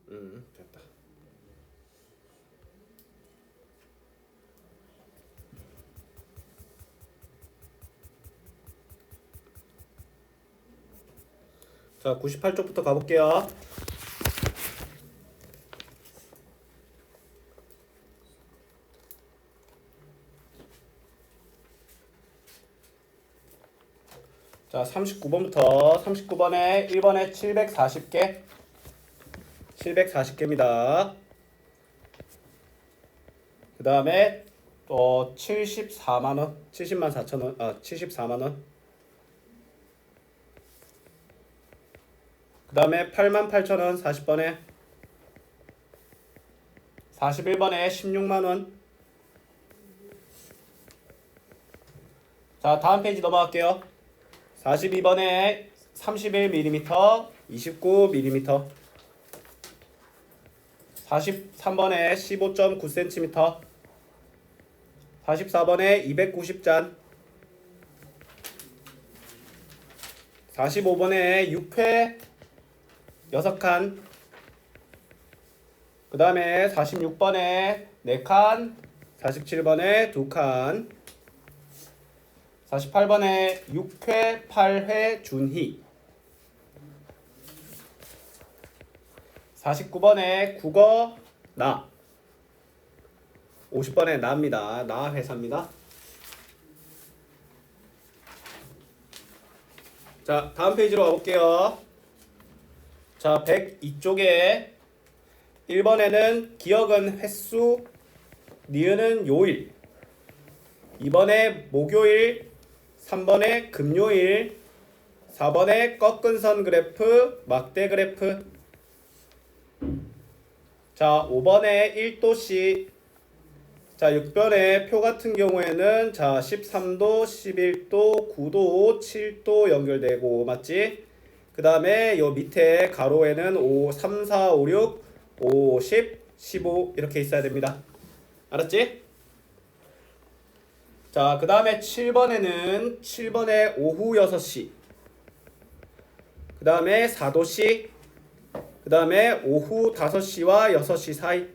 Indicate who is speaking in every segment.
Speaker 1: 됐다. 자, 98쪽부터 가볼게요. 자, 39번부터 39번에 1번에 740개 740개입니다. 그 다음에 74만원 70만 4천원 74만원 그 다음에 8만 8천원 40번에 41번에 16만원. 자, 다음 페이지 넘어갈게요. 42번에 31mm 29mm 43번에 15.9cm 44번에 290잔 45번에 6회 6칸 그 다음에 46번에 4칸 47번에 2칸 48번에 6회 8회 준희 49번에 국어 나 50번에 나입니다. 나 회사입니다. 자, 다음 페이지로 가볼게요. 자, 102쪽에 1번에는 기억은 횟수, 니은은 요일 2번에 목요일 3번에 금요일 4번에 꺾은 선 그래프, 막대 그래프 자, 5번에 1도씩 자, 6번의 표 같은 경우에는 자, 13도, 11도, 9도, 7도 연결되고 맞지? 그 다음에 요 밑에 가로에는 5, 3, 4, 5, 6, 5, 10, 15 이렇게 있어야 됩니다. 알았지? 자, 그 다음에 7번에 오후 6시 그 다음에 4도씩 그 다음에 오후 5시와 6시 사이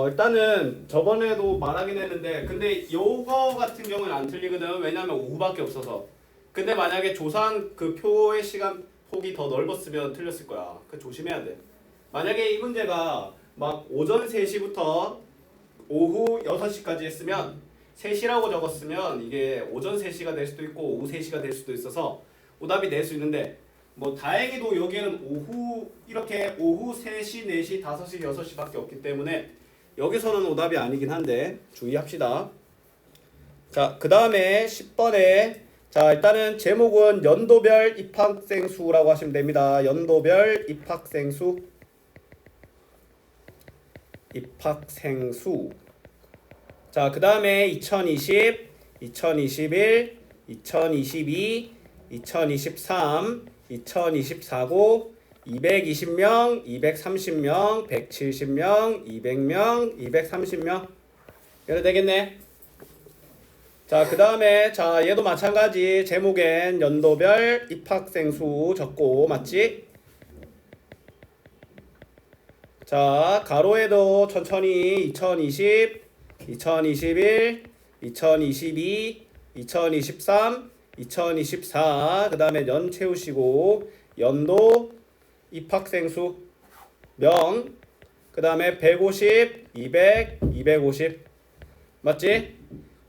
Speaker 1: 일단은 저번에도 말하긴 했는데 근데 요거 같은 경우는 안 틀리거든. 왜냐면 오후밖에 없어서. 근데 만약에 조사한 그 표의 시간 폭이 더 넓었으면 틀렸을 거야. 그 조심해야 돼. 만약에 이 문제가 막 오전 3시부터 오후 6시까지 했으면 3시라고 적었으면 이게 오전 3시가 될 수도 있고 오후 3시가 될 수도 있어서 오답이 될 수 있는데 뭐 다행히도 여기는 오후 이렇게 오후 3시, 4시, 5시, 6시밖에 없기 때문에 여기서는 오답이 아니긴 한데 주의합시다. 자, 그 다음에 10번에 자, 일단은 제목은 연도별 입학생 수라고 하시면 됩니다. 연도별 입학생 수 입학생 수. 자, 그 다음에 2020, 2021, 2022, 2023, 2024고 220명, 230명, 170명, 200명, 230명 이래 되겠네. 자, 그 다음에 자, 얘도 마찬가지 제목엔 연도별 입학생 수 적고 맞지? 자, 가로에도 천천히 2020, 2021, 2022, 2023, 2024 그 다음에 연 채우시고 연도 입학생 수 명 그 다음에 150, 200, 250 맞지?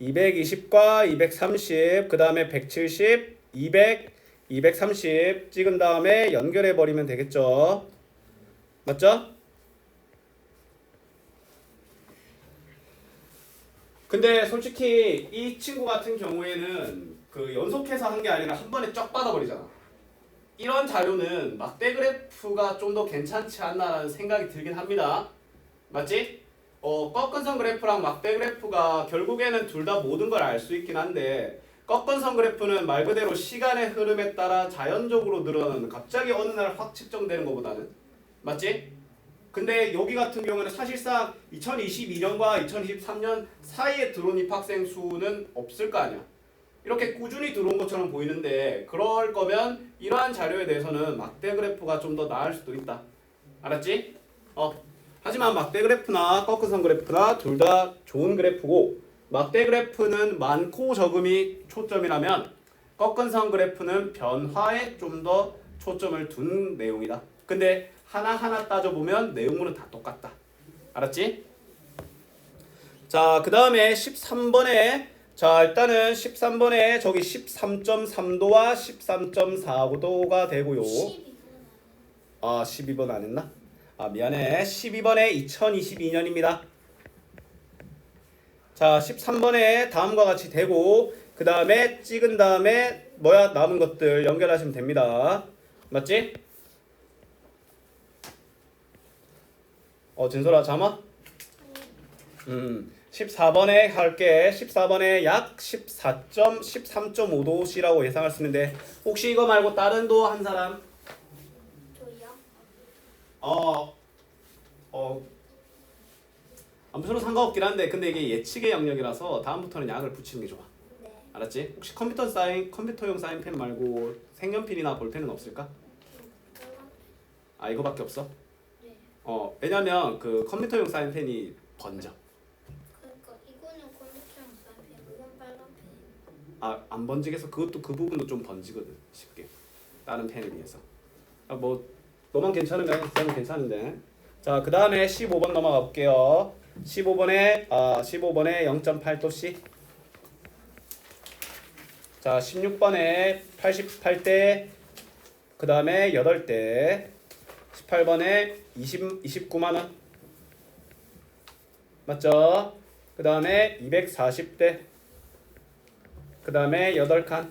Speaker 1: 220과 230 그 다음에 170, 200, 230 찍은 다음에 연결해 버리면 되겠죠. 맞죠? 근데 솔직히 이 친구 같은 경우에는 그 연속해서 한 게 아니라 한 번에 쫙 받아버리잖아. 이런 자료는 막대 그래프가 좀 더 괜찮지 않나라는 생각이 들긴 합니다. 맞지? 꺾은 선 그래프랑 막대 그래프가 결국에는 둘 다 모든 걸 알 수 있긴 한데 꺾은 선 그래프는 말 그대로 시간의 흐름에 따라 자연적으로 늘어나는 갑자기 어느 날 확 측정되는 것보다는 맞지? 근데 여기 같은 경우는 사실상 2022년과 2023년 사이에 들어온 입학생 수는 없을 거 아니야. 이렇게 꾸준히 들어온 것처럼 보이는데 그럴 거면 이러한 자료에 대해서는 막대 그래프가 좀 더 나을 수도 있다. 알았지? 하지만 막대 그래프나 꺾은선 그래프나 둘 다 좋은 그래프고 막대 그래프는 많고 적음이 초점이라면 꺾은선 그래프는 변화에 좀 더 초점을 둔 내용이다. 근데 하나하나 따져보면 내용물은 다 똑같다. 알았지? 자, 그 다음에 13번에 자, 일단은 13번에 저기 13.3도와 13.4도가 되고요. 12번 안 했나? 미안해. 12번에 2022년입니다. 자, 13번에 다음과 같이 되고 그 다음에 찍은 다음에 남은 것들 연결하시면 됩니다. 맞지? 진솔아 잠아? 14번에 할게. 14번에 약 13.5도씨라고 예상할 수 있는데 혹시 이거 말고 다른 도 한 사람? 저요? 아무튼 상관없긴 한데 근데 이게 예측의 영역이라서 다음부터는 약을 붙이는 게 좋아. 네. 알았지? 혹시 컴퓨터용 사인펜 말고 색연필이나 볼펜은 없을까? 이거밖에 없어? 네. 왜냐면 그 컴퓨터용 사인펜이 번져.
Speaker 2: 그러니까 이거는 컴퓨터용 사인펜, 이건 빨간펜.
Speaker 1: 안 번지겠어. 그것도 그 부분도 좀 번지거든. 쉽게. 다른 펜에 비해서. 뭐 너만 괜찮으면 쌤은 괜찮은데. 자, 그 다음에 15번 넘어가 볼게요. 15번에 0.8도씨. 자, 16번에 88대. 그 다음에 8대. 18번에 29만 원. 맞죠? 그 다음에 240대. 그 다음에 8칸.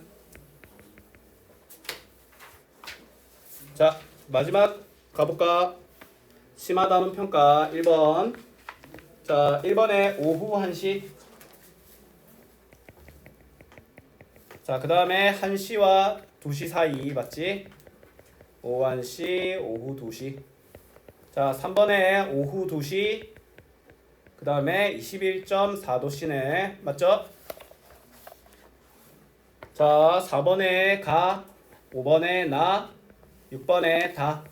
Speaker 1: 자, 마지막 가볼까? 심하다는 평가 1번. 자, 1번에 오후 1시. 자, 그 다음에 1시와 2시 사이 맞지? 오후 1시, 오후 2시. 자, 3번에 오후 2시. 그 다음에 21.4도씨네. 맞죠? 자, 4번에 가, 5번에 나, 6번에 다.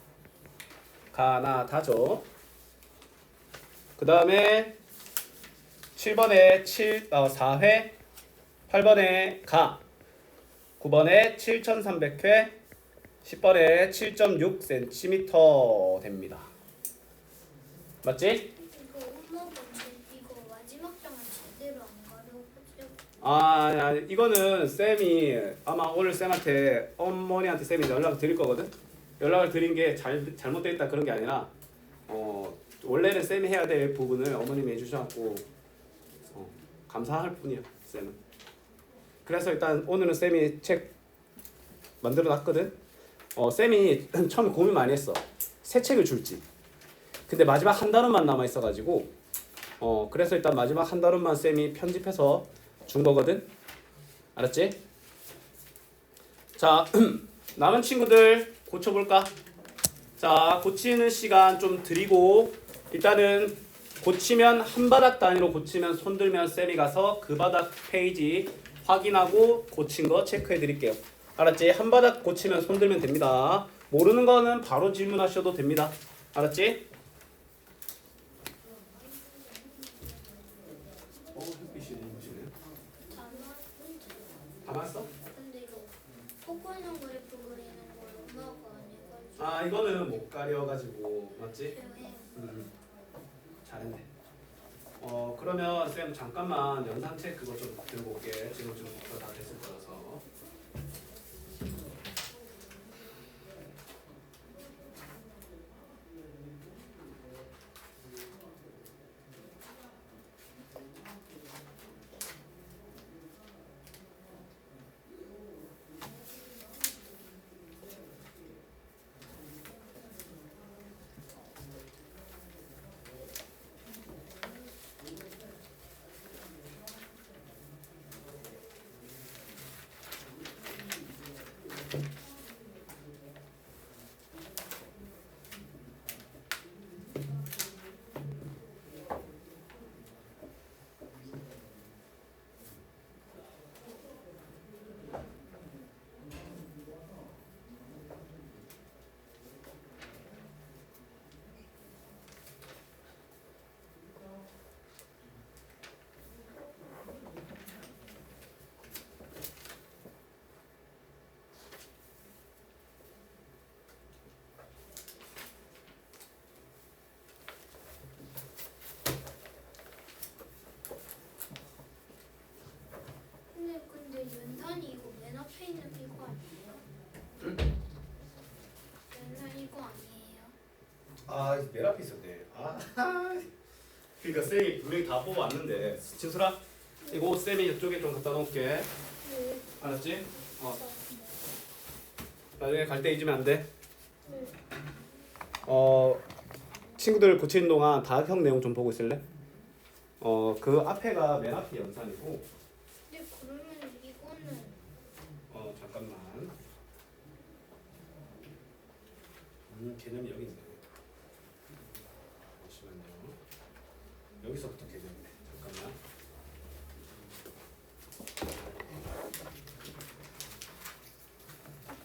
Speaker 1: 가나 다죠. 그 다음에 7번에 4회, 8번에 가, 9번에 7300회, 10번에 7.6cm 됩니다. 맞지?
Speaker 2: 이거 마지막 장은 제대로 안 가려고.
Speaker 1: 이거는 쌤이 아마 오늘 쌤한테 어머니한테 쌤이 연락을 드릴 거거든. 연락을 드린 게 잘못되어 있다 그런 게 아니라 원래는 쌤이 해야 될 부분을 어머님이 해주셔갖고 감사할 뿐이야 쌤은. 그래서 일단 오늘은 쌤이 책 만들어 놨거든. 쌤이 처음에 고민 많이 했어. 새 책을 줄지. 근데 마지막 한 단원만 남아 있어가지고 그래서 일단 마지막 한 단원만 쌤이 편집해서 준 거거든. 알았지? 자, 남은 친구들 고쳐볼까? 자, 고치는 시간 좀 드리고 일단은 고치면 한 바닥 단위로 고치면 손 들면 쌤이 가서 그 바닥 페이지 확인하고 고친 거 체크해 드릴게요. 알았지? 한 바닥 고치면 손 들면 됩니다. 모르는 거는 바로 질문하셔도 됩니다. 알았지? 햇빛이 눈부시네. 다 봤어?
Speaker 2: 근데 이거 포커는 그래프 그리는 거 엄마가 아니고.
Speaker 1: 이거는 못 가려가지고 맞지? 잘했네. 그러면 쌤 잠깐만 연산책 그거 좀 들고 올게. 지금 좀 다 됐을 거라서. 맨 앞에 있었네. 그러니까 쌤이 분명히 다 뽑아왔는데. 진솔아, 이거 쌤이 이쪽에 좀 갖다 놓을게.
Speaker 2: 네.
Speaker 1: 알았지? 나중에 갈 때 잊으면 안 돼.
Speaker 2: 네.
Speaker 1: 친구들 고치는 동안 다학형 내용 좀 보고 있을래? 그 앞에가 맨 앞이 연산이고.
Speaker 2: 근데 그러면 이거는
Speaker 1: 잠깐만. 개념이 여기 있네. 잠시만요. 여기서부터 개념이네. 잠깐만.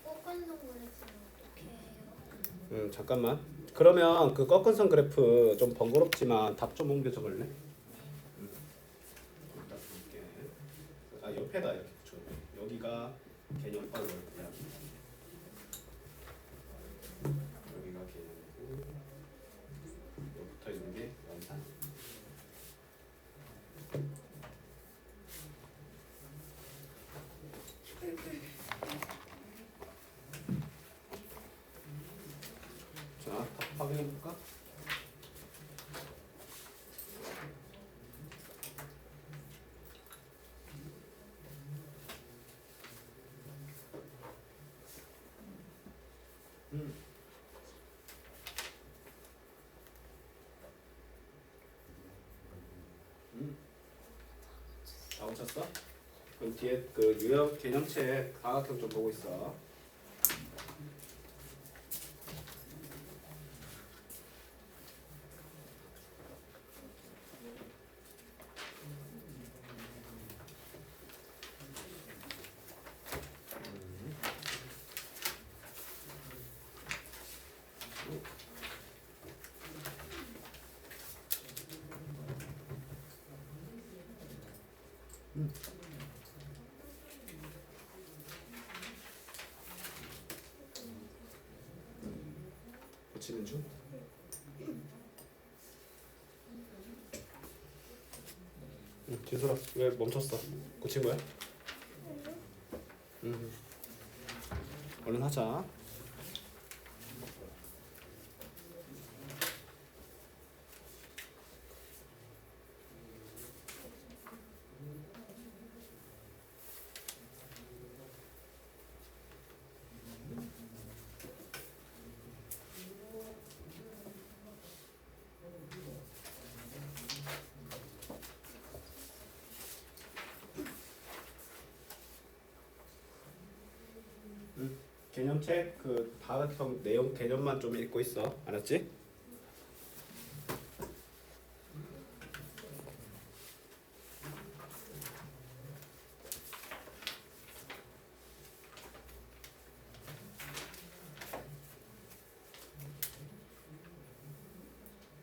Speaker 2: 꺾은 동그래프는 어떻게 해요?
Speaker 1: 잠깐만. 그러면 그 꺾은 선 그래프 좀 번거롭지만 답 좀 옮겨 적을래? 딱 볼게. 옆에다 이렇게 붙여. 여기가 개념 빨로 이렇게. 여기가 개념이고 여기 붙어 있는 게 연산. 자, 답 확인해 볼까? 다 고쳤어? 그럼 뒤에 그 유형 개념책 다각형 좀 보고 있어. 고치는 중? 지수라 왜 멈췄어? 고친 거야? 얼른 하자. 개념책 그 다각형 내용 개념만 좀 읽고 있어. 알았지?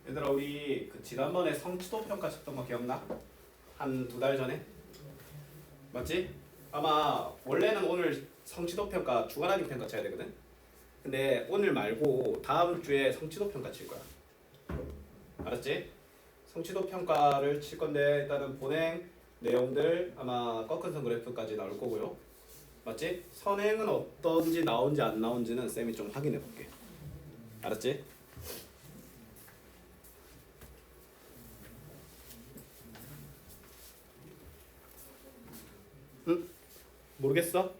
Speaker 1: 얘들아 우리 그 지난번에 성취도 평가 쳤던 거 기억나? 한 2달 전에? 맞지? 아마 원래는 오늘 성취도 평가 주관하기 평가 쳐야 되거든. 근데 오늘 말고 다음 주에 성취도 평가 칠 거야. 알았지? 성취도 평가를 칠 건데 일단은 본행 내용들 아마 꺾은 선 그래프까지 나올 거고요. 맞지? 선행은 어떤지 나온지 안 나온지는 쌤이 좀 확인해 볼게. 알았지? 응? 모르겠어?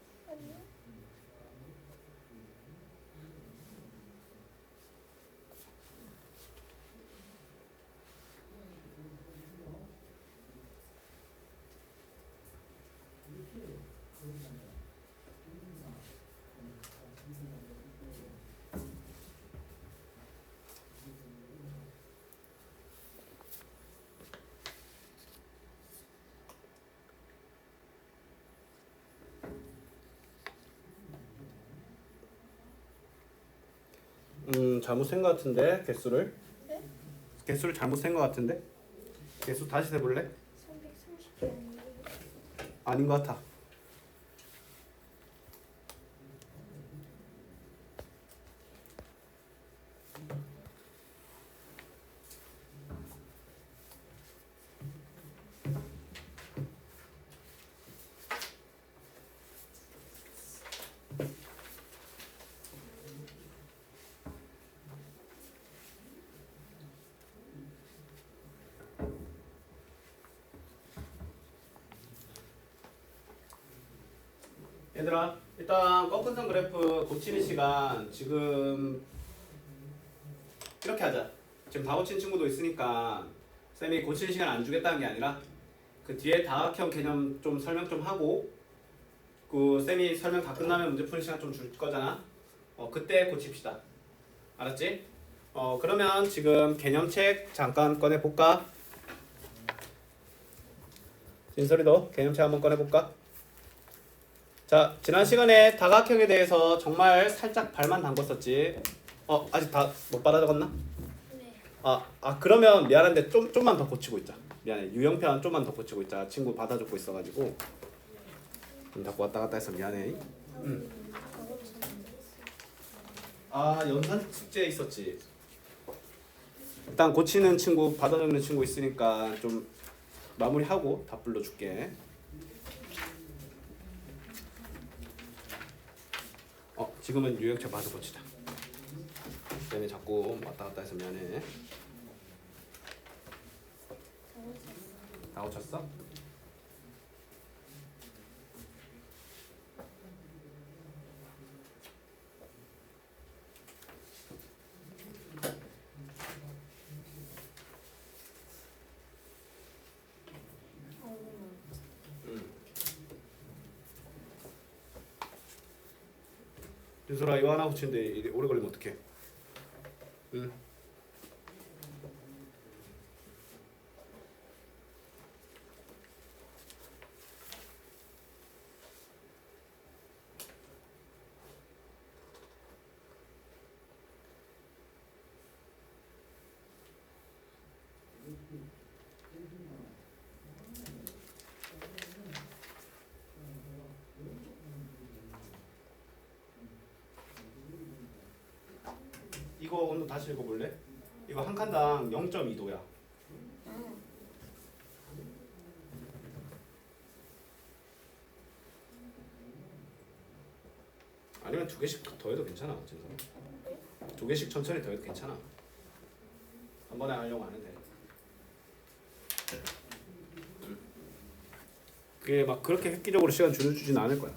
Speaker 1: 잘못 센 거 같은데 개수를?
Speaker 2: 네?
Speaker 1: 개수를 잘못 센 거 같은데? 개수 다시 세볼래?
Speaker 2: 330개 아니에요?
Speaker 1: 아닌 거 같아. 얘들아 일단 꺾은선 그래프 고치는 시간 지금 이렇게 하자. 지금 다 고친 친구도 있으니까 쌤이 고치는 시간 안 주겠다는 게 아니라 그 뒤에 다각형 개념 좀 설명 좀 하고 그 쌤이 설명 다 끝나면 문제 푸는 시간 좀 줄 거잖아. 그때 고칩시다. 알았지? 그러면 지금 개념책 잠깐 꺼내 볼까? 진솔이도 개념책 한번 꺼내 볼까? 자, 지난 시간에 다각형에 대해서 정말 살짝 발만 담궜었지. 아직 다 못 받아 적었나?
Speaker 2: 네.
Speaker 1: 그러면 미안한데 좀만 더 고치고 있자. 미안해. 유형편 좀만 더 고치고 있자. 친구 받아 적고 있어가지고. 자꾸 왔다 갔다 해서 미안해. 연산 숙제 있었지. 일단 고치는 친구, 받아 적는 친구 있으니까 좀 마무리하고 답 불러줄게. 지금은 유형체 봐서 고치자. 쌤이 자꾸 왔다 갔다 해서 미안해. 다 고쳤어? 윤솔아 이거 하나 고치는데 이래 오래 걸리면 어떡해? 응. 이거 오늘 다시 읽어볼래? 이거 한 칸당 0.2도야. 아니면 두 개씩 더 해도 괜찮아. 진짜. 두 개씩 천천히 더 해도 괜찮아. 한 번에 하려고 하는데. 그게 막 그렇게 획기적으로 시간 줄여주진 않을 거야.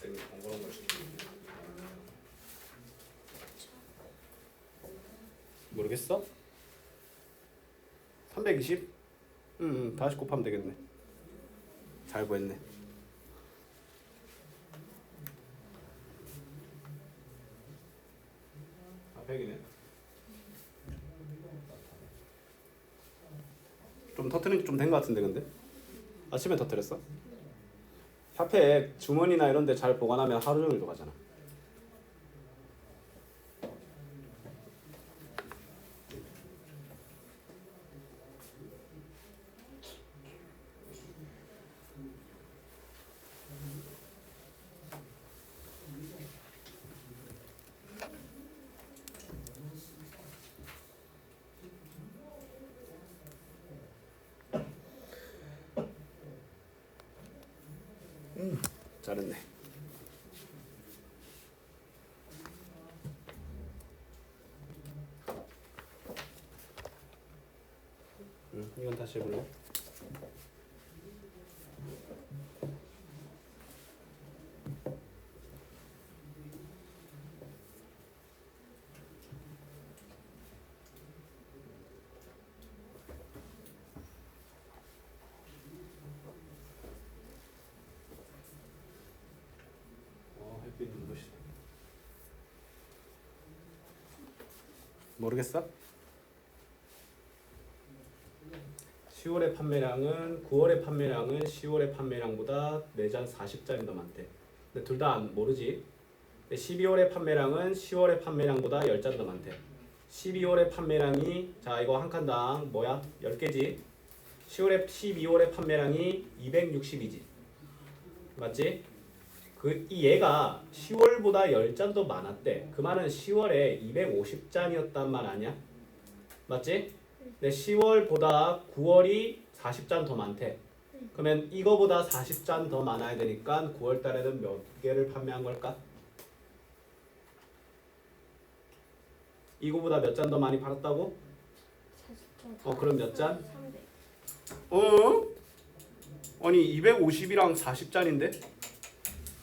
Speaker 1: 쌤이 번거로운 시키네. 모르겠어? 320? 다시 곱하면 되겠네. 잘 구했네. 아, 100이네. 좀 터트린 지 좀 된 것 같은데 근데? 아침에 터트렸어? 샤페 주머니나 이런 데 잘 보관하면 하루 종일도 가잖아. 잘했네. 이건 다시 해볼래? 햇빛 눈부시다. 모르겠어? 10월의 판매량은 9월의 판매량은 10월의 판매량보다 4잔 40잔이 더 많대. 근데 둘 다 모르지. 근데 12월의 판매량은 10월의 판매량보다 10잔 더 많대. 12월의 판매량이 자 이거 한 칸당 뭐야? 10개지. 12월의 판매량이 260이지. 맞지? 이 얘가 10월보다 10잔 더 많았대. 그 말은 10월에 250잔이었단 말 아니야? 맞지? 근데 10월보다 9월이 40잔 더 많대. 그러면 이거보다 40잔 더 많아야 되니까 9월 달에는 몇 개를 판매한 걸까? 이거보다 몇 잔 더 많이 팔았다고?
Speaker 2: 40잔.
Speaker 1: 그럼 몇 잔?
Speaker 2: 300.
Speaker 1: 아니 250이랑 40잔인데?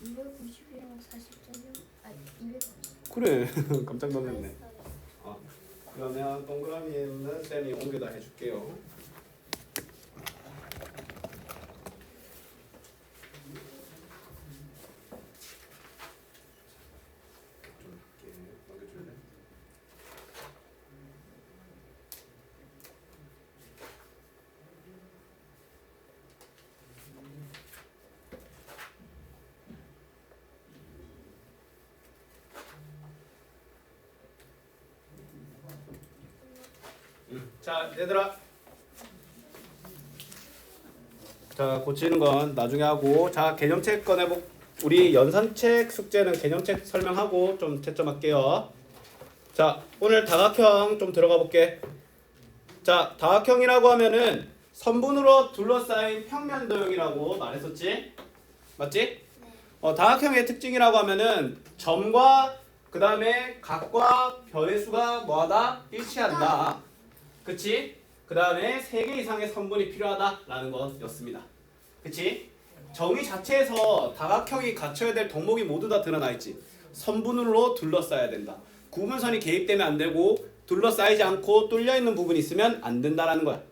Speaker 2: 290이랑 40잔이요? 아, 200.
Speaker 1: 그래 깜짝 놀랐네. 그러면 동그라미에는 쌤이 옮겨다 해줄게요. 자 얘들아, 자 고치는 건 나중에 하고, 자 개념책 꺼내보. 우리 연산책 숙제는 개념책 설명하고 좀 채점할게요. 자 오늘 다각형 좀 들어가 볼게. 자 다각형이라고 하면은 선분으로 둘러싸인 평면 도형이라고 말했었지, 맞지? 다각형의 특징이라고 하면은 점과 그 다음에 각과 변의 수가 뭐하다? 일치한다. 그치? 그 다음에 3개 이상의 선분이 필요하다라는 것이었습니다. 그치? 정의 자체에서 다각형이 갖춰야 될 덕목이 모두 다 드러나 있지. 선분으로 둘러싸야 된다. 구분선이 개입되면 안 되고 둘러싸이지 않고 뚫려 있는 부분이 있으면 안 된다라는 거야.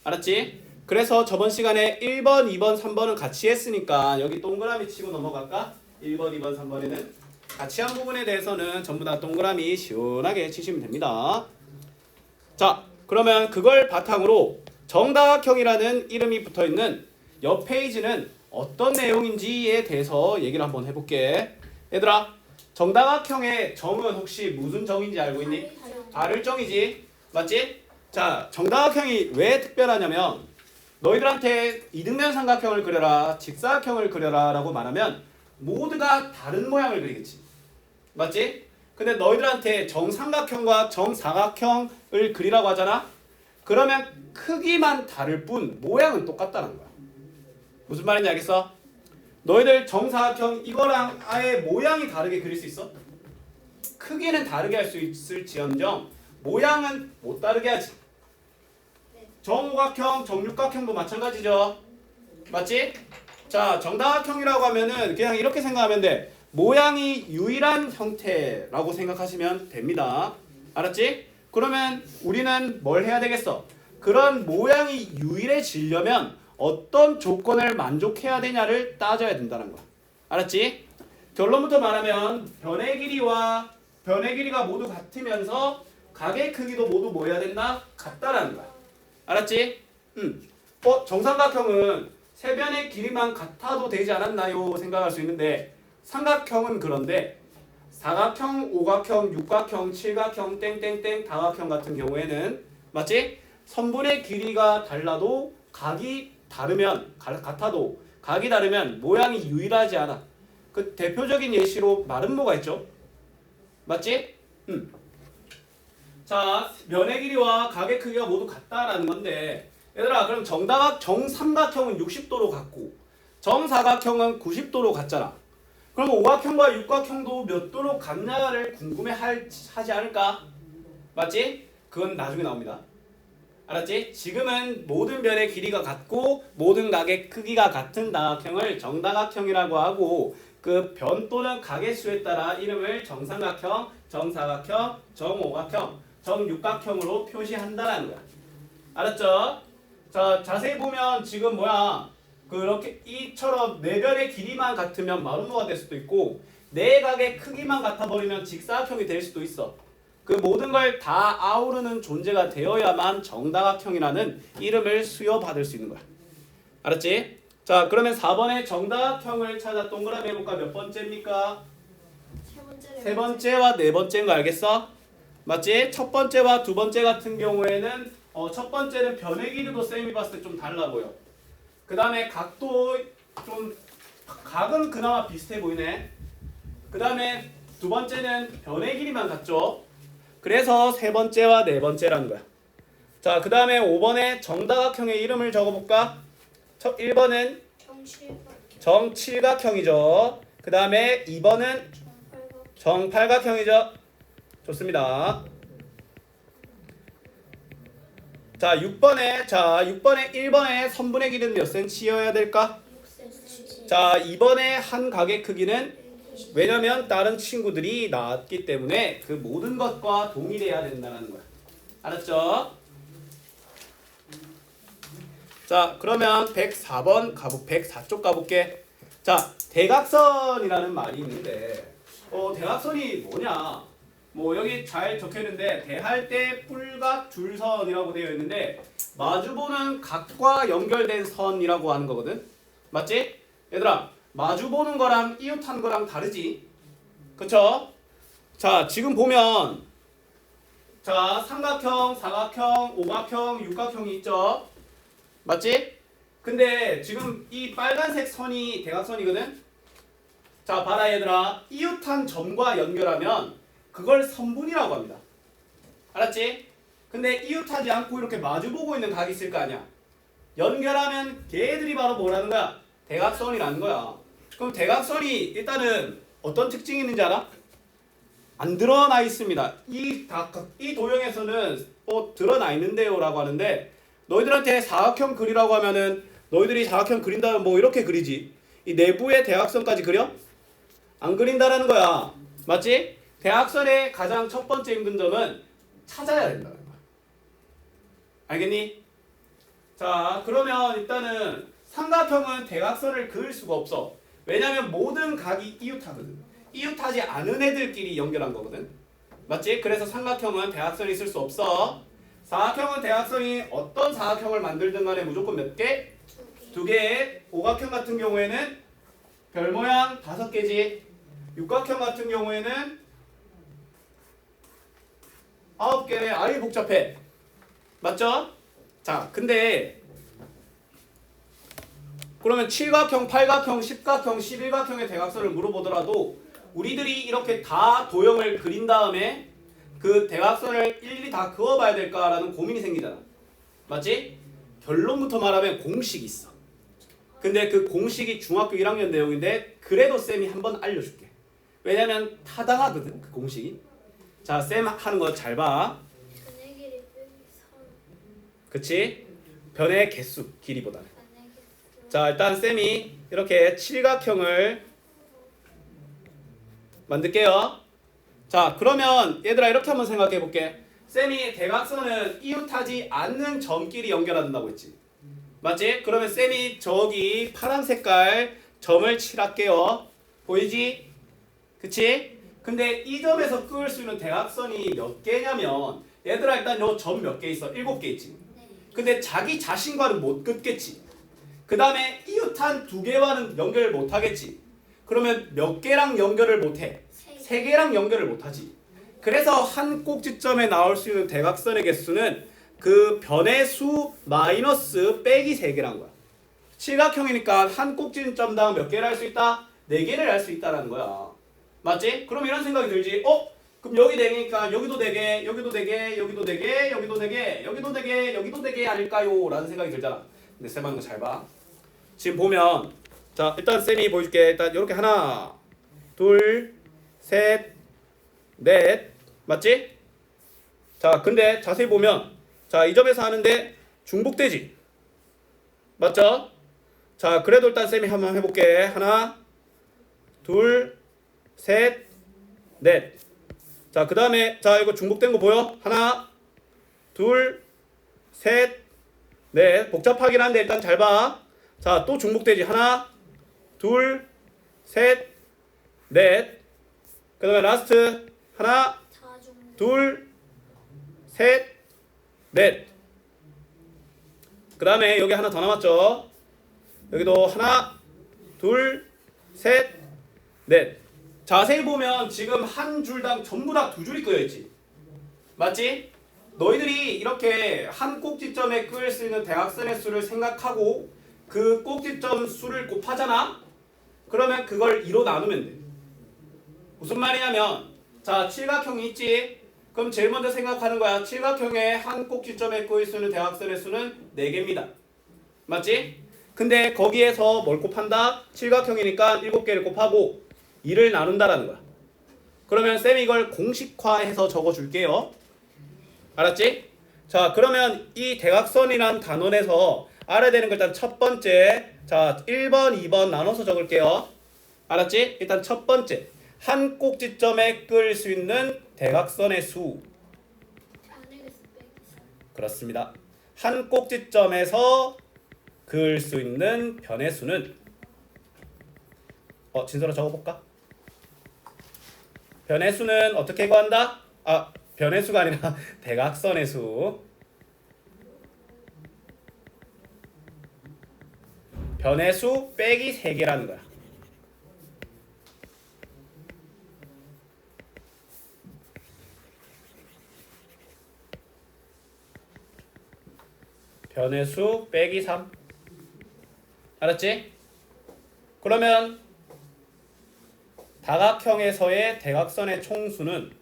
Speaker 1: 알았지? 그래서 저번 시간에 1번, 2번, 3번은 같이 했으니까 여기 동그라미 치고 넘어갈까? 1번, 2번, 3번에는 같이 한 부분에 대해서는 전부 다 동그라미 시원하게 치시면 됩니다. 자, 그러면 그걸 바탕으로 정다각형이라는 이름이 붙어있는 옆 페이지는 어떤 내용인지에 대해서 얘기를 한번 해볼게. 얘들아, 정다각형의 정은 혹시 무슨 정인지 알고 있니? 발을정이지, 맞지? 자, 정다각형이 왜 특별하냐면 너희들한테 이등변 삼각형을 그려라, 직사각형을 그려라 라고 말하면 모두가 다른 모양을 그리겠지, 맞지? 근데 너희들한테 정삼각형과 정사각형을 그리라고 하잖아? 그러면 크기만 다를 뿐 모양은 똑같다는 거야. 무슨 말인지 알겠어? 너희들 정사각형 이거랑 아예 모양이 다르게 그릴 수 있어? 크기는 다르게 할 수 있을지언정 모양은 못 다르게 하지. 정오각형, 정육각형도 마찬가지죠. 맞지? 자, 정다각형이라고 하면은 그냥 이렇게 생각하면 돼. 모양이 유일한 형태라고 생각하시면 됩니다. 알았지? 그러면 우리는 뭘 해야 되겠어? 그런 모양이 유일해지려면 어떤 조건을 만족해야 되냐를 따져야 된다는 거야. 알았지? 결론부터 말하면 변의 길이가 모두 같으면서 각의 크기도 모두 뭐 해야 된다? 같다라는 거야. 알았지? 정삼각형은 세 변의 길이만 같아도 되지 않았나요? 생각할 수 있는데 삼각형은 그런데 사각형, 오각형, 육각형, 칠각형, 땡땡땡 다각형 같은 경우에는 맞지? 선분의 길이가 달라도 각이 다르면 같아도 각이 다르면 모양이 유일하지 않아. 그 대표적인 예시로 말은 뭐가 있죠? 맞지? 자, 면의 길이와 각의 크기가 모두 같다라는 건데 얘들아, 그럼 정삼각형은 60도로 같고 정사각형은 90도로 같잖아. 그럼 오각형과 육각형도 몇 도로 같냐를 궁금해하지 않을까? 맞지? 그건 나중에 나옵니다. 알았지? 지금은 모든 변의 길이가 같고 모든 각의 크기가 같은 다각형을 정다각형이라고 하고 그 변 또는 각의 수에 따라 이름을 정삼각형, 정사각형, 정오각형, 정육각형으로 표시한다라는 거야. 알았죠? 자, 자세히 보면 지금 그렇게 이처럼 네 변의 길이만 같으면 마름모가 될 수도 있고 네 각의 크기만 같아 버리면 직사각형이 될 수도 있어. 그 모든 걸 다 아우르는 존재가 되어야만 정다각형이라는 이름을 수여받을 수 있는 거야. 알았지? 자, 그러면 4번에 정다각형을 찾아 동그라미 해볼까? 몇 번째입니까? 세 번째와 네 번째인 거 알겠어? 맞지? 첫 번째와 두 번째 같은 경우에는 첫 번째는 변의 길이도 쌤이 봤을 때 좀 달라 보여. 그 다음에 각도 각은 그나마 비슷해 보이네. 그 다음에 두 번째는 변의 길이만 같죠. 그래서 세 번째와 네 번째라는 거야. 자, 그 다음에 5번에 정다각형의 이름을 적어볼까? 첫 1번은
Speaker 2: 정칠각형.
Speaker 1: 정칠각형이죠. 그 다음에 2번은
Speaker 2: 정팔각형.
Speaker 1: 정팔각형이죠. 좋습니다. 자 6번에 1번에 선분의 길이는 몇 cm여야 될까?
Speaker 2: 6cm.
Speaker 1: 자 2번에 한 각의 크기는 왜냐면 다른 친구들이 나왔기 때문에 그 모든 것과 동일해야 된다는 거야. 알았죠? 자 그러면 104번 104쪽 가볼게. 자 대각선이라는 말이 있는데 대각선이 뭐냐? 뭐 여기 잘 적혀있는데 대할 때 뿔각 줄선이라고 되어 있는데 마주보는 각과 연결된 선이라고 하는 거거든. 맞지? 얘들아 마주보는 거랑 이웃한 거랑 다르지? 그쵸? 자 지금 보면 자 삼각형, 사각형, 오각형, 육각형이 있죠? 맞지? 근데 지금 이 빨간색 선이 대각선이거든? 자 봐라 얘들아 이웃한 점과 연결하면 그걸 선분이라고 합니다. 알았지? 근데 이웃하지 않고 이렇게 마주보고 있는 각이 있을 거 아니야. 연결하면 걔들이 바로 뭐라는 거야? 대각선이라는 거야. 그럼 대각선이 일단은 어떤 특징이 있는지 알아? 안 드러나 있습니다. 이 도형에서는 드러나 있는데요 라고 하는데 너희들한테 사각형 그리라고 하면은 너희들이 사각형 그린다면 뭐 이렇게 그리지. 이 내부의 대각선까지 그려? 안 그린다라는 거야. 맞지? 대각선의 가장 첫 번째 힘든 점은 찾아야 된다는 거야. 알겠니? 자 그러면 일단은 삼각형은 대각선을 그을 수가 없어. 왜냐면 모든 각이 이웃하거든. 이웃하지 않은 애들끼리 연결한 거거든. 맞지? 그래서 삼각형은 대각선이 있을 수 없어. 사각형은 대각선이 어떤 사각형을 만들든 간에 무조건 몇 개? 두 개. 오각형 같은 경우에는 별 모양 5개지. 육각형 같은 경우에는 9개네. 아이 복잡해. 맞죠? 자 근데 그러면 7각형, 8각형, 10각형, 11각형의 대각선을 물어보더라도 우리들이 이렇게 다 도형을 그린 다음에 그 대각선을 일일이 다 그어봐야 될까라는 고민이 생기잖아. 맞지? 결론부터 말하면 공식이 있어. 근데 그 공식이 중학교 1학년 내용인데 그래도 쌤이 한번 알려줄게. 왜냐면 타당하거든 그 공식이. 자 쌤 하는 거 잘 봐.
Speaker 2: 변의 길이 빼기 선.
Speaker 1: 그치? 변의 개수 길이보다는.
Speaker 2: 변의 개수.
Speaker 1: 자 일단 쌤이 이렇게 칠각형을 만들게요. 자 그러면 얘들아 이렇게 한번 생각해 볼게. 쌤이 대각선은 이웃하지 않는 점끼리 연결한다고 했지. 맞지? 그러면 쌤이 저기 파란 색깔 점을 칠할게요. 보이지? 그치? 근데 이 점에서 그을 수 있는 대각선이 몇 개냐면 얘들아 일단 요 점 몇 개 있어? 7개 있지.
Speaker 2: 네.
Speaker 1: 근데 자기 자신과는 못 긋겠지. 그 다음에 이웃한 2개와는 연결을 못 하겠지. 그러면 몇 개랑 연결을 못 해? 3개랑 연결을 못 하지. 그래서 한 꼭지점에 나올 수 있는 대각선의 개수는 그 변의 수 마이너스 빼기 3개란 거야. 칠각형이니까 한 꼭지점당 몇 개를 할 수 있다? 4개를 할 수 있다라는 거야. 맞지? 그럼 이런 생각이 들지. 그럼 여기 4개니까 여기도 4개, 여기도 4개, 여기도 4개, 여기도 4개, 여기도 4개, 여기도 4개 아닐까요? 라는 생각이 들잖아. 근데 쌤 하는 거 잘 봐. 지금 보면 자 일단 쌤이 보여줄게. 일단 이렇게 하나, 둘, 셋, 넷. 맞지? 자 근데 자세히 보면 자 이 점에서 하는데 중복되지. 맞죠? 자 그래도 일단 쌤이 한번 해볼게. 하나, 둘, 셋, 넷. 자 그 다음에 자 이거 중복된 거 보여? 하나, 둘, 셋, 넷. 복잡하긴 한데 일단 잘 봐. 자 또 중복되지. 하나, 둘, 셋, 넷. 그 다음에 라스트 하나,
Speaker 2: 자중.
Speaker 1: 둘, 셋, 넷. 그 다음에 여기 하나 더 남았죠. 여기도 하나, 둘, 셋, 넷. 자세히 보면 지금 한 줄당 전부 다 2줄이 끄여있지. 맞지? 너희들이 이렇게 한 꼭지점에 끄일 수 있는 대각선의 수를 생각하고 그 꼭지점 수를 곱하잖아? 그러면 그걸 2로 나누면 돼. 무슨 말이냐면 자 칠각형이 있지? 그럼 제일 먼저 생각하는 거야. 칠각형의 한 꼭지점에 끄일 수 있는 대각선의 수는 4개입니다. 맞지? 근데 거기에서 뭘 곱한다? 칠각형이니까 7개를 곱하고 2를 나눈다라는 거야. 그러면 쌤이 이걸 공식화해서 적어줄게요. 알았지? 자, 그러면 이 대각선이란 단원에서 알아야 되는 거 일단 첫 번째, 자 1번, 2번 나눠서 적을게요. 알았지? 일단 첫 번째, 한 꼭지점에 끌 수 있는 대각선의 수.
Speaker 2: 안에서 빼기
Speaker 1: 그렇습니다. 한 꼭지점에서 그을 수 있는 변의 수는 진서로 적어볼까? 변의 수는 어떻게 구한다? 변의 수가 아니라 대각선의 수. 변의 수 빼기 3개라는 거야. 변의 수 빼기 3. 알았지? 그러면 다각형에서의 대각선의 총수는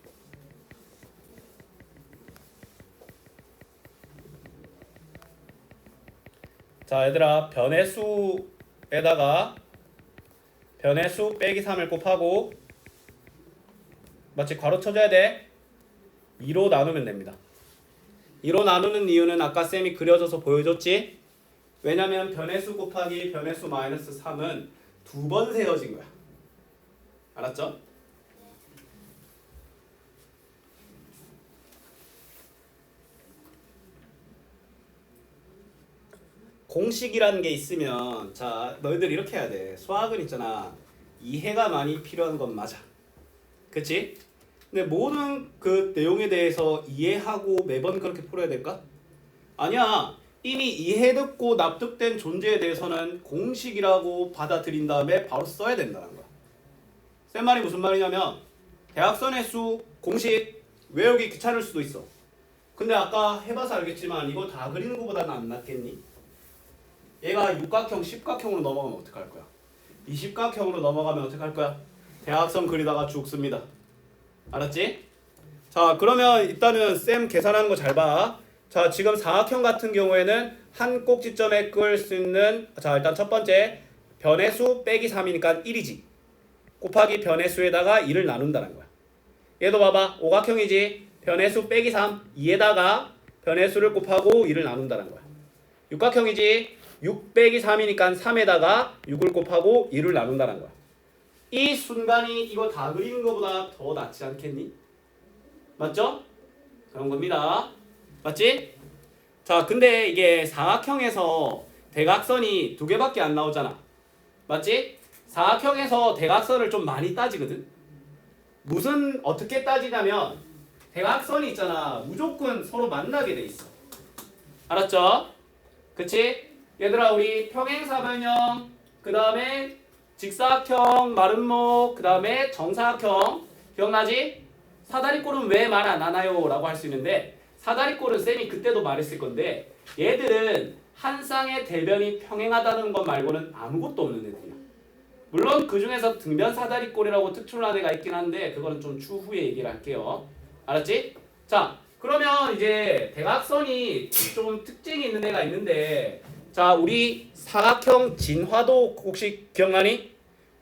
Speaker 1: 자 얘들아 변의 수에다가 변의 수 빼기 3을 곱하고 마치 괄호 쳐줘야 돼. 2로 나누면 됩니다. 2로 나누는 이유는 아까 쌤이 그려줘서 보여줬지? 왜냐면 변의 수 곱하기 변의 수 마이너스 3은 2번 세워진 거야. 알았죠? 공식이라는 게 있으면 자 너희들 이렇게 해야 돼. 수학은 있잖아. 이해가 많이 필요한 건 맞아. 그치? 근데 모든 그 내용에 대해서 이해하고 매번 그렇게 풀어야 될까? 아니야. 이미 이해듣고 납득된 존재에 대해서는 공식이라고 받아들인 다음에 바로 써야 된다는 거야. 쌤 말이 무슨 말이냐면 대각선의 수 공식 외우기 귀찮을 수도 있어. 근데 아까 해봐서 알겠지만 이거 다 그리는 것보다는 안 낫겠니? 얘가 육각형, 십각형으로 넘어가면 어떡할 거야? 이 십각형으로 넘어가면 어떡할 거야? 대각선 그리다가 죽습니다. 알았지? 자 그러면 일단은 쌤 계산하는 거 잘 봐. 자 지금 사각형 같은 경우에는 한 꼭지점에 끌 수 있는 자 일단 첫 번째 변의 수 빼기 3이니까 1이지. 곱하기 변의 수에다가 2를 나눈다는 거야. 얘도 봐봐. 오각형이지. 변의 수 빼기 3 2에다가 변의 수를 곱하고 2를 나눈다는 거야. 육각형이지. 6 빼기 3이니까 3에다가 6을 곱하고 2를 나눈다는 거야. 이 순간이 이거 다 그리는 것보다 더 낫지 않겠니? 맞죠? 그런 겁니다. 맞지? 자 근데 이게 사각형에서 대각선이 2개밖에 안 나오잖아. 맞지? 사각형에서 대각선을 좀 많이 따지거든. 무슨 어떻게 따지냐면 대각선이 있잖아. 무조건 서로 만나게 돼 있어. 알았죠? 그치? 얘들아 우리 평행사변형 그 다음에 직사각형 마름모 그 다음에 정사각형 기억나지? 사다리꼴은 왜 말 안 하나요? 라고 할 수 있는데 사다리꼴은 쌤이 그때도 말했을 건데 얘들은 한 쌍의 대변이 평행하다는 것 말고는 아무것도 없는 애들이야. 물론 그 중에서 등변 사다리꼴이라고 특출난 애가 있긴 한데 그거는 좀 추후에 얘기를 할게요. 알았지? 자 그러면 이제 대각선이 좀 특징이 있는 애가 있는데 자 우리 사각형 진화도 혹시 기억나니?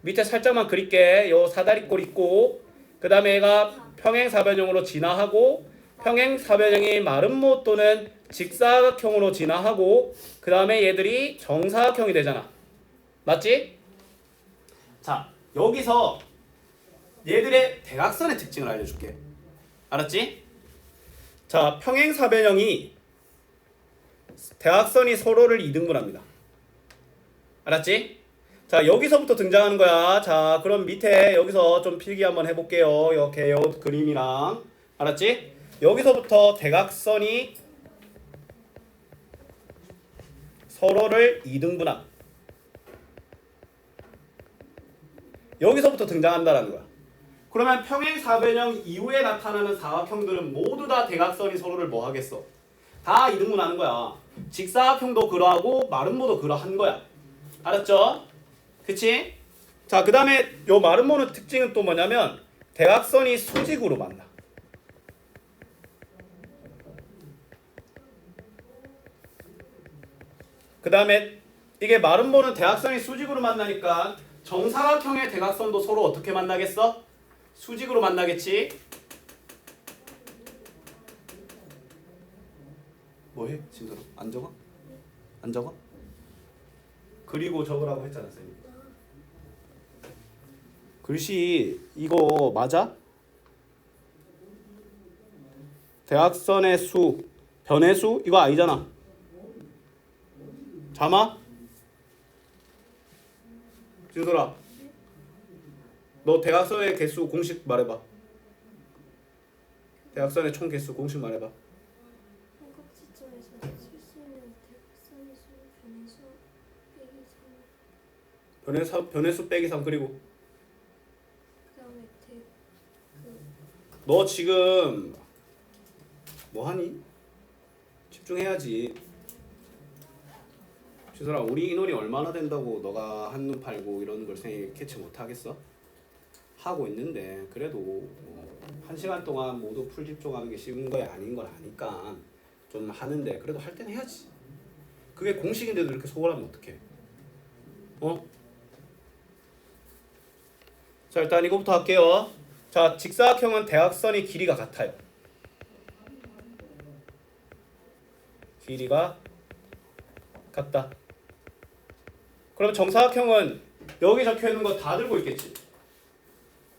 Speaker 1: 밑에 살짝만 그릴게. 요 사다리꼴 있고 그 다음에 얘가 평행사변형으로 진화하고 평행사변형이 마름모 또는 직사각형으로 진화하고 그 다음에 얘들이 정사각형이 되잖아. 맞지? 자 여기서 얘들의 대각선의 특징을 알려줄게. 알았지? 자 평행사변형이 대각선이 서로를 2등분합니다. 알았지? 자 여기서부터 등장하는 거야. 자 그럼 밑에 여기서 좀 필기 한번 해볼게요. 이렇게 요 그림이랑 알았지? 여기서부터 대각선이 서로를 2등분함. 여기서부터 등장한다는 거야. 그러면 평행사변형 이후에 나타나는 사각형들은 모두 다 대각선이 서로를 뭐 하겠어? 다 2등분하는 거야. 직사각형도 그러하고 마름모도 그러한 거야. 알았죠? 그치? 자, 그 다음에 요 마름모의 특징은 또 뭐냐면 대각선이 수직으로 만나. 그 다음에 이게 마름모는 대각선이 수직으로 만나니까 정사각형의 대각선도 서로 어떻게 만나겠어? 수직으로 만나겠지? 뭐해? 진짜로? 안 적어? 안 적어? 그리고 적으라고 했잖아 쌤이. 글씨 이거 맞아? 대각선의 수, 변의 수? 이거 아니잖아. 잠아? 진솔아, 너 대각선의 개수 공식 말해봐. 대각선의 총 개수 공식 말해봐.
Speaker 2: 삼각지점에서 쓸 수 있는 대각선의 수, 변의 수 빼기 3.
Speaker 1: 변의 수 빼기 3. 그리고
Speaker 2: 그다음에
Speaker 1: 너 지금 뭐 하니? 집중해야지. 진솔아, 우리 인원이 얼마나 된다고 너가 한눈 팔고 이런 걸 캐치 못 하겠어? 하고 있는데 그래도 뭐 1시간 동안 모두 풀 집중하는 게 쉬운 거야 아닌 걸 아니까 좀 하는데 그래도 할 때는 해야지. 그게 공식인데도 이렇게 소홀하면 어떡해? 어? 자, 일단 이거부터 할게요. 자, 직사각형은 대각선이 길이가 같아요. 길이가 같다. 그럼 정사각형은 여기 적혀 있는 거 다 들고 있겠지.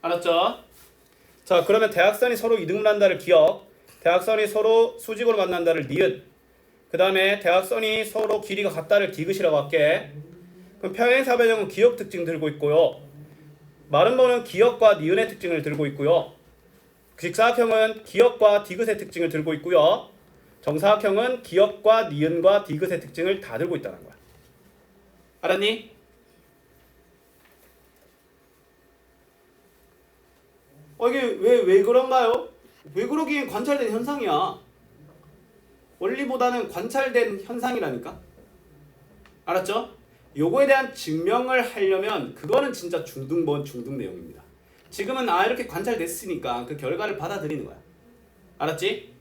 Speaker 1: 알았죠? 자, 그러면 대각선이 서로 이등분한다를 기억, 대각선이 서로 수직으로 만난다를 니은, 그 다음에 대각선이 서로 길이가 같다를 디귿이라고 할게. 그럼 평행사변형은 기억 특징 들고 있고요. 마름모는 기역과 니은의 특징을 들고 있고요. 직사각형은 기역과 디귿의 특징을 들고 있고요. 정사각형은 기역과 니은과 디귿의 특징을 다 들고 있다는 거야. 알았니? 이게 왜 그런가요? 왜 그러기엔 관찰된 현상이야. 원리보다는 관찰된 현상이라니까. 알았죠? 요거에 대한 증명을 하려면 그거는 진짜 중등본 중등 내용입니다. 지금은 이렇게 관찰됐으니까 그 결과를 받아들이는 거야. 알았지?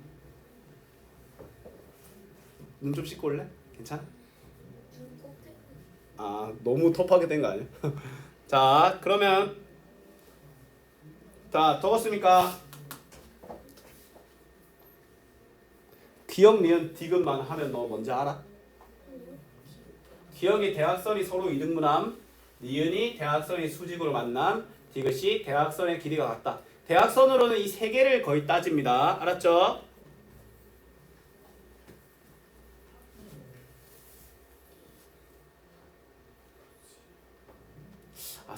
Speaker 1: 눈 좀 씻고 올래? 괜찮아? 너무 터프하게 된 거 아니야? 자, 그러면 자, 적었습니까? 기역, 니은, 디귿만 하면 너 뭔지 알아? 기역이 대각선이 서로 이등분함, 니은이 대각선이 수직으로 만남, 디귿이 대각선의 길이가 같다. 대각선으로는 이 세 개를 거의 따집니다. 알았죠?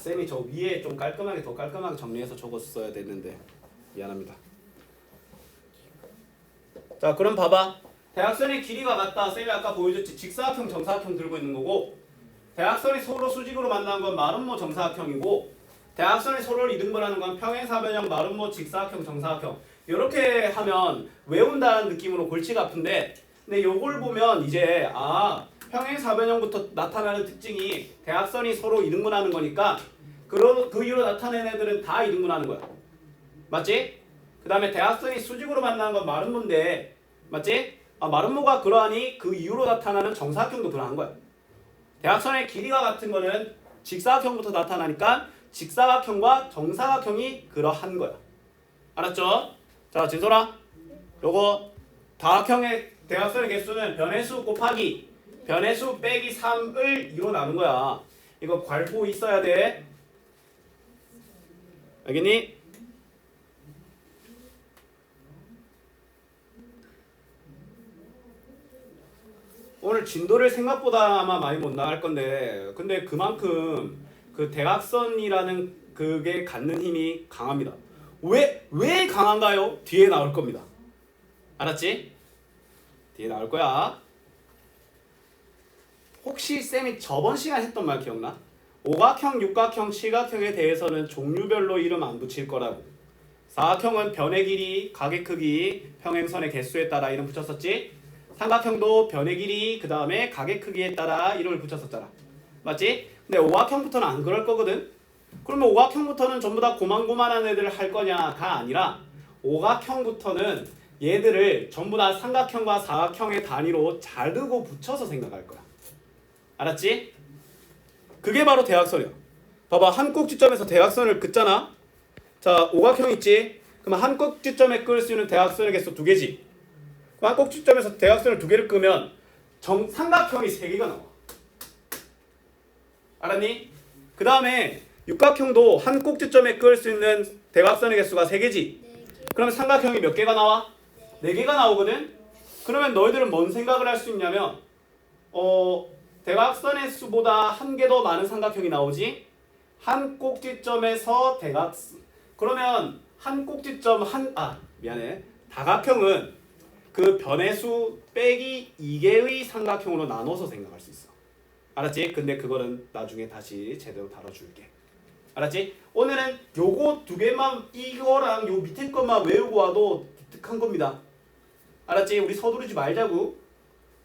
Speaker 1: 쌤이 저 위에 좀 더 깔끔하게 정리해서 적었어야 됐는데 미안합니다. 자, 그럼 봐봐. 대각선의 길이가 같다. 쌤이 아까 보여줬지. 직사각형, 정사각형 들고 있는 거고, 대각선이 서로 수직으로 만나는 건 마름모 정사각형이고, 대각선이 서로를 이등분하는 건 평행사변형, 마름모, 직사각형, 정사각형. 이렇게 하면 외운다는 느낌으로 골치가 아픈데, 근데 요걸 보면 이제 평행사변형부터 나타나는 특징이 대각선이 서로 이등분하는 거니까 그 이후로 나타낸 애들은 다 이등분하는 거야. 맞지? 그 다음에 대각선이 수직으로 만나는 건 마름모인데, 맞지? 마름모가 그러하니 그 이후로 나타나는 정사각형도 그러한 거야. 대각선의 길이가 같은 거는 직사각형부터 나타나니까 직사각형과 정사각형이 그러한 거야. 알았죠? 자, 진솔아, 요거 다각형의 대각선의 개수는 변의수 곱하기 변의수 빼기 3을 2로 나눈 거야. 이거 괄호 있어야 돼. 알겠니? 오늘 진도를 생각보다 아마 많이 못 나갈 건데, 근데 그만큼 그 대각선이라는 그게 갖는 힘이 강합니다. 왜 강한가요? 뒤에 나올 겁니다. 알았지? 뒤에 나올 거야. 혹시 쌤이 저번 시간 했던 말 기억나? 오각형, 육각형, 칠각형에 대해서는 종류별로 이름 안 붙일 거라고. 사각형은 변의 길이, 각의 크기, 평행선의 개수에 따라 이름 붙였었지? 삼각형도 변의 길이, 그 다음에 각의 크기에 따라 이름을 붙였었잖아. 맞지? 근데 오각형부터는 안 그럴 거거든? 그러면 오각형부터는 전부 다 고만고만한 애들을 할 거냐가 아니라 오각형부터는 얘들을 전부 다 삼각형과 사각형의 단위로 자르고 붙여서 생각할 거야. 알았지? 그게 바로 대각선이야. 봐봐, 한 꼭지점에서 대각선을 긋잖아. 자, 오각형 있지? 그럼 한 꼭지점에 그을 수 있는 대각선의 개수 2개지. 그럼 한 꼭지점에서 대각선을 2개를 끄면 삼각형이 3개가 나와. 알았니? 그 다음에 육각형도 한 꼭지점에 그을 수 있는 대각선의 개수가 3개지. 그러면 삼각형이 몇 개가 나와? 4개가 나오거든? 그러면 너희들은 뭔 생각을 할 수 있냐면 대각선의 수보다 한 개 더 많은 삼각형이 나오지? 한 꼭지점에서 대각선. 그러면 한 꼭지점 미안해. 다각형은 그 변의 수 빼기 2개의 삼각형으로 나눠서 생각할 수 있어. 알았지? 근데 그거는 나중에 다시 제대로 다뤄줄게. 알았지? 오늘은 요거 2개만, 이거랑 요 밑에 것만 외우고 와도 득한 겁니다. 알았지? 우리 서두르지 말자고.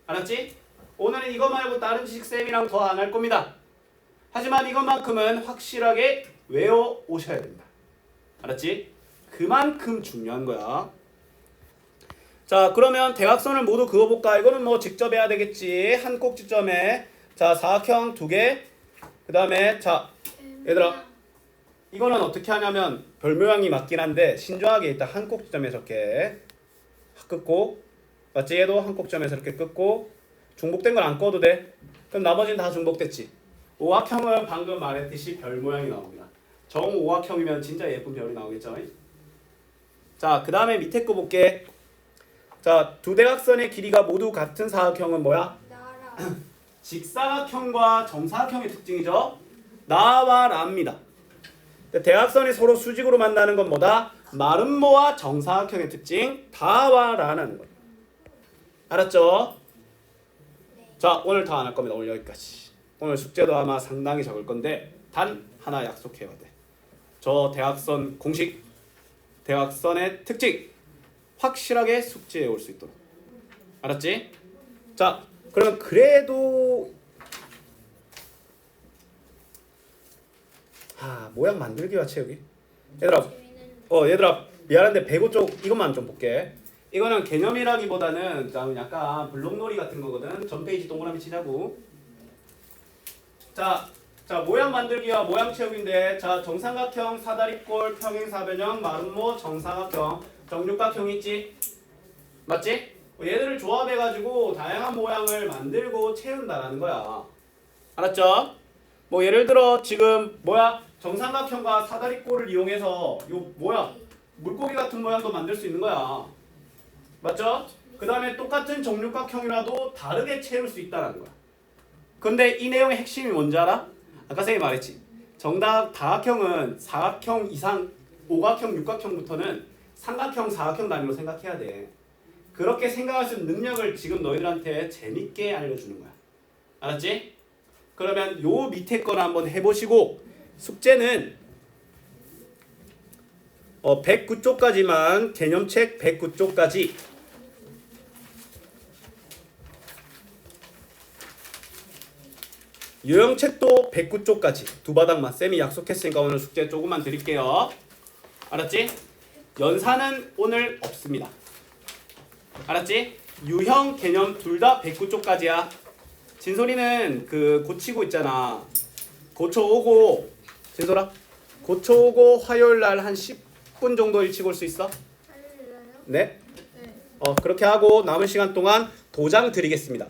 Speaker 1: 알았지? 오늘은 이거 말고 다른 지식 쌤이랑 더 안 할 겁니다. 하지만 이것만큼은 확실하게 외워 오셔야 됩니다. 알았지? 그만큼 중요한 거야. 자, 그러면 대각선을 모두 그어볼까? 이거는 뭐 직접 해야 되겠지. 한 꼭지점에 자, 사각형 2개. 그 다음에 자, 얘들아, 이거는 어떻게 하냐면 별 모양이 맞긴 한데 신중하게 일단 한 꼭지점에서 이렇게 끊고, 맞지? 얘도 한 꼭지점에서 이렇게 끊고, 중복된 건 안 꺼도 돼. 그럼 나머지는 다 중복됐지. 오각형은 방금 말했듯이 별 모양이 나옵니다. 정오각형이면 진짜 예쁜 별이 나오겠죠? 자, 그 다음에 밑에 거 볼게. 자, 두 대각선의 길이가 모두 같은 사각형은 뭐야?
Speaker 2: 나라.
Speaker 1: 직사각형과 정사각형의 특징이죠. 나와 라입니다. 대각선이 서로 수직으로 만나는 건 뭐다? 마름모와 정사각형의 특징 다와 라는 거예요. 알았죠? 자, 오늘 다 안 할 겁니다. 오늘 여기까지. 오늘 숙제도 아마 상당히 적을 건데 단 하나 약속해야 돼. 저 대각선 공식, 대각선의 특징 확실하게 숙지해 올 수 있도록. 알았지? 자, 그러면 그래도 모양 만들기와 채우기. 얘들아 미안한데 배고 쪽 이것만 좀 볼게. 이거는 개념이라기보다는 약간 블록놀이 같은 거거든. 전 페이지 동그라미 치자고. 자, 모양 만들기와 모양 채우기인데, 자, 정삼각형, 사다리꼴, 평행사변형, 마름모, 정사각형, 정육각형 있지? 맞지? 얘들을 조합해가지고 다양한 모양을 만들고 채운다라는 거야. 알았죠? 뭐 예를 들어 지금 정삼각형과 사다리꼴을 이용해서 물고기 같은 모양도 만들 수 있는 거야. 맞죠? 그 다음에 똑같은 정육각형이라도 다르게 채울 수 있다는 거야. 근데 이 내용의 핵심이 뭔지 알아? 아까 선생님이 말했지. 다각형은 사각형 이상, 오각형, 육각형부터는 삼각형, 사각형 단위로 생각해야 돼. 그렇게 생각할 수 있는 능력을 지금 너희들한테 재밌게 알려주는 거야. 알았지? 그러면 요 밑에 거를 한번 해보시고, 숙제는 109쪽까지만, 개념책 109쪽까지 유형책도 109쪽까지 두 바닥만 쌤이 약속했으니까 오늘 숙제 조금만 드릴게요. 알았지? 연산은 오늘 없습니다. 알았지? 유형, 개념 둘 다 109쪽까지야. 진솔이는 고치고 있잖아. 고쳐오고, 진솔아, 고쳐오고 화요일날 한 10분 정도 일찍 올 수 있어? 네? 그렇게 하고 남은 시간 동안 도장 드리겠습니다.